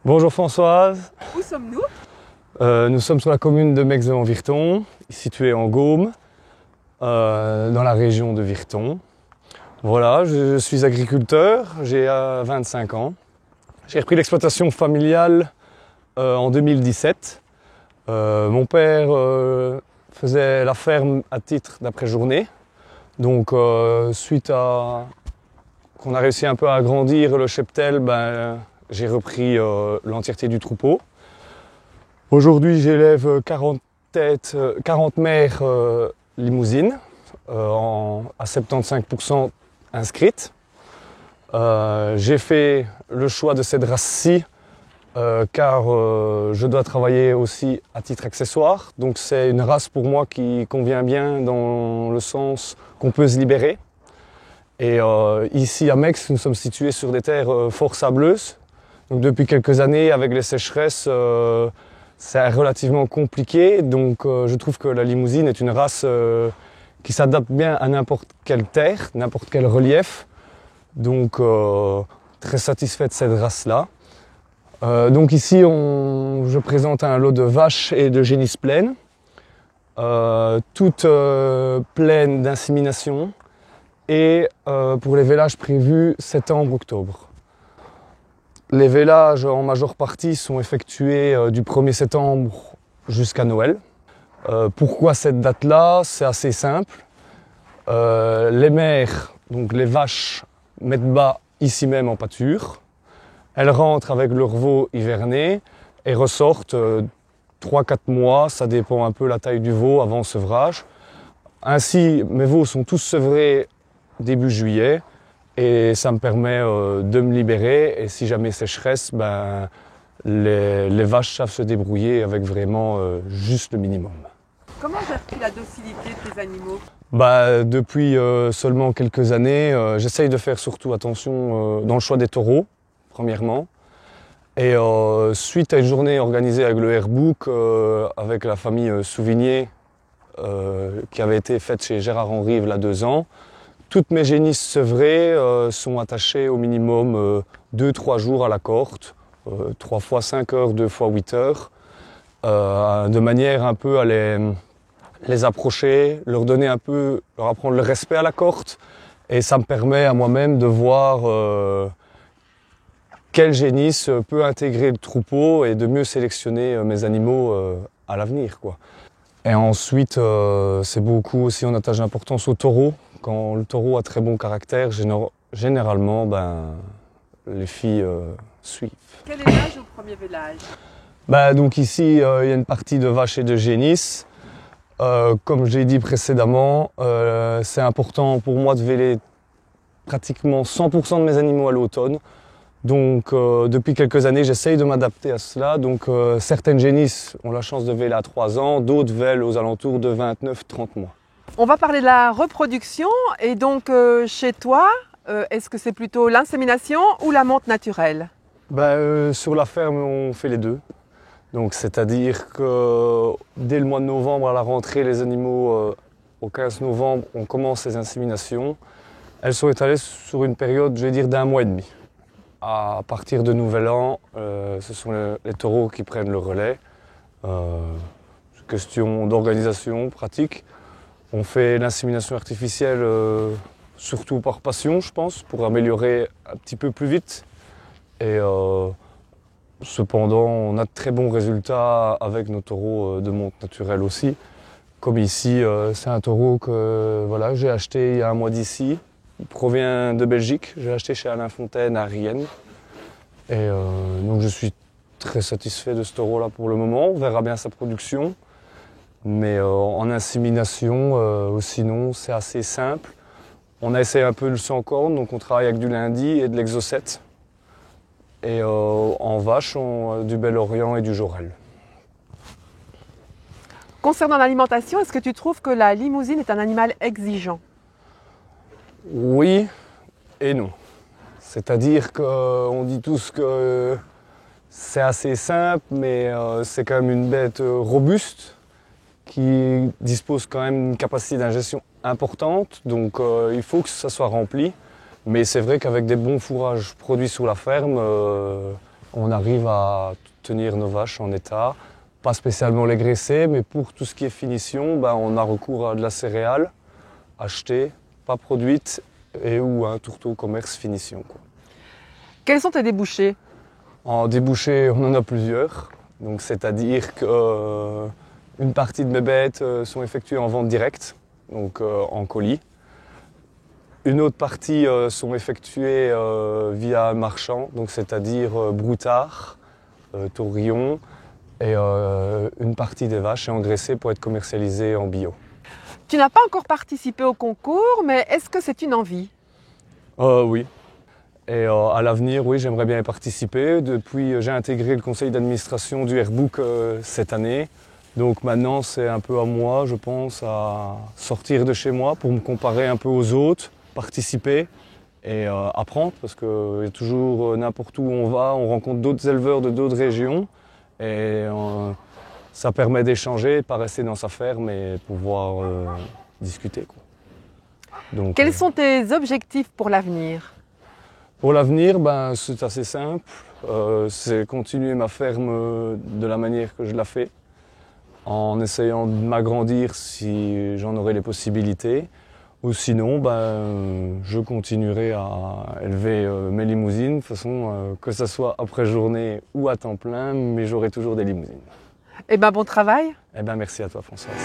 Bonjour Françoise. Où sommes-nous? Nous sommes sur la commune de Mexes-en-Virton, située en Gaume, dans la région de Virton. Voilà, je suis agriculteur, j'ai 25 ans. J'ai repris l'exploitation familiale en 2017. Mon père faisait la ferme à titre d'après-journée. Donc suite à qu'on a réussi un peu à agrandir le cheptel, j'ai repris l'entièreté du troupeau. Aujourd'hui, j'élève 40 têtes, 40 mères limousines à 75% inscrites. J'ai fait le choix de cette race-ci car je dois travailler aussi à titre accessoire. Donc c'est une race pour moi qui convient bien dans le sens qu'on peut se libérer. Et ici à Mexes, nous sommes situés sur des terres fort sableuses. Donc depuis quelques années, avec les sécheresses, c'est relativement compliqué. Donc je trouve que la limousine est une race qui s'adapte bien à n'importe quelle terre, n'importe quel relief. Donc très satisfait de cette race-là. Donc ici, je présente un lot de vaches et de génisses pleines, toutes pleines d'insémination. Et pour les vélages prévus septembre-octobre. Les vélages en majeure partie sont effectués du 1er septembre jusqu'à Noël. Pourquoi cette date-là? C'est assez simple. Les mères, donc les vaches, mettent bas ici même en pâture. Elles rentrent avec leurs veaux hivernés et ressortent 3-4 mois, ça dépend un peu la taille du veau avant sevrage. Ainsi, mes veaux sont tous sevrés début juillet et ça me permet de me libérer et si jamais sécheresse, les vaches savent se débrouiller avec vraiment juste le minimum. Comment gères-tu la docilité de tes animaux? Depuis seulement quelques années, j'essaye de faire surtout attention dans le choix des taureaux, premièrement. Et suite à une journée organisée avec le Airbook, avec la famille Souvigné, qui avait été faite chez Gérard Henry il y a 2 ans, toutes mes génisses sevrées sont attachées au minimum 2-3 jours à la corde, 3 fois 5 heures, 2 fois 8 heures, de manière un peu à les approcher, leur apprendre le respect à la corde. Et ça me permet à moi-même de voir quelle génisse peut intégrer le troupeau et de mieux sélectionner mes animaux à l'avenir, quoi. Et ensuite, c'est beaucoup aussi, on attache d'importance au taureau. Quand le taureau a très bon caractère, généralement, les filles suivent. Quel élevage au premier vélage? Donc ici, il y a une partie de vaches et de génisses. Comme j'ai dit précédemment, c'est important pour moi de véler pratiquement 100% de mes animaux à l'automne. Donc depuis quelques années, j'essaye de m'adapter à cela. Donc certaines génisses ont la chance de véler à 3 ans, d'autres vèlent aux alentours de 29-30 mois. On va parler de la reproduction et donc chez toi, est-ce que c'est plutôt l'insémination ou la monte naturelle? Sur la ferme, on fait les deux. Donc c'est-à-dire que dès le mois de novembre à la rentrée, les animaux, au 15 novembre, on commence les inséminations. Elles sont étalées sur une période, je vais dire, d'1 mois et demi. À partir de Nouvel An, ce sont les taureaux qui prennent le relais. Question d'organisation pratique. On fait l'insémination artificielle surtout par passion, je pense, pour améliorer un petit peu plus vite. Et cependant, on a de très bons résultats avec nos taureaux de monte naturelle aussi. Comme ici, c'est un taureau que j'ai acheté il y a 1 mois d'ici. Il provient de Belgique. J'ai acheté chez Alain Fontaine à Rienne. Et donc je suis très satisfait de ce taureau-là pour le moment. On verra bien sa production. Mais en insémination, sinon, c'est assez simple. On a essayé un peu le sans-corne, donc on travaille avec du lundi et de l'exocète. Et en vache, du Bel Orient et du Jorel. Concernant l'alimentation, est-ce que tu trouves que la limousine est un animal exigeant? Oui et non. C'est-à-dire qu'on dit tous que c'est assez simple, mais c'est quand même une bête robuste qui dispose quand même d'une capacité d'ingestion importante. Donc il faut que ça soit rempli. Mais c'est vrai qu'avec des bons fourrages produits sur la ferme, on arrive à tenir nos vaches en état. Pas spécialement les graisser, mais pour tout ce qui est finition, on a recours à de la céréale achetée, pas produite, et ou un tourteau commerce finition, quoi. Quels sont tes débouchés? En débouché, on en a plusieurs. Donc, c'est-à-dire qu'une partie de mes bêtes sont effectuées en vente directe, donc en colis. Une autre partie sont effectuées via un marchand, donc c'est-à-dire broutard, taurillon, et une partie des vaches est engraissée pour être commercialisée en bio. Tu n'as pas encore participé au concours, mais est-ce que c'est une envie? Oui. Et à l'avenir, oui, j'aimerais bien y participer. Depuis, j'ai intégré le conseil d'administration du Airbook cette année. Donc maintenant, c'est un peu à moi, je pense, à sortir de chez moi pour me comparer un peu aux autres, participer et apprendre. Parce que toujours, n'importe où on va, on rencontre d'autres éleveurs de d'autres régions. Et ça permet d'échanger, de ne pas rester dans sa ferme et pouvoir discuter, quoi. Donc, Quels sont tes objectifs pour l'avenir? pour l'avenir, c'est assez simple. C'est continuer ma ferme de la manière que je la fais, en essayant de m'agrandir si j'en aurai les possibilités. Ou sinon, je continuerai à élever mes limousines, de façon que ce soit après journée ou à temps plein, mais j'aurai toujours des limousines. Eh bien, bon travail. Eh bien, merci à toi, Françoise.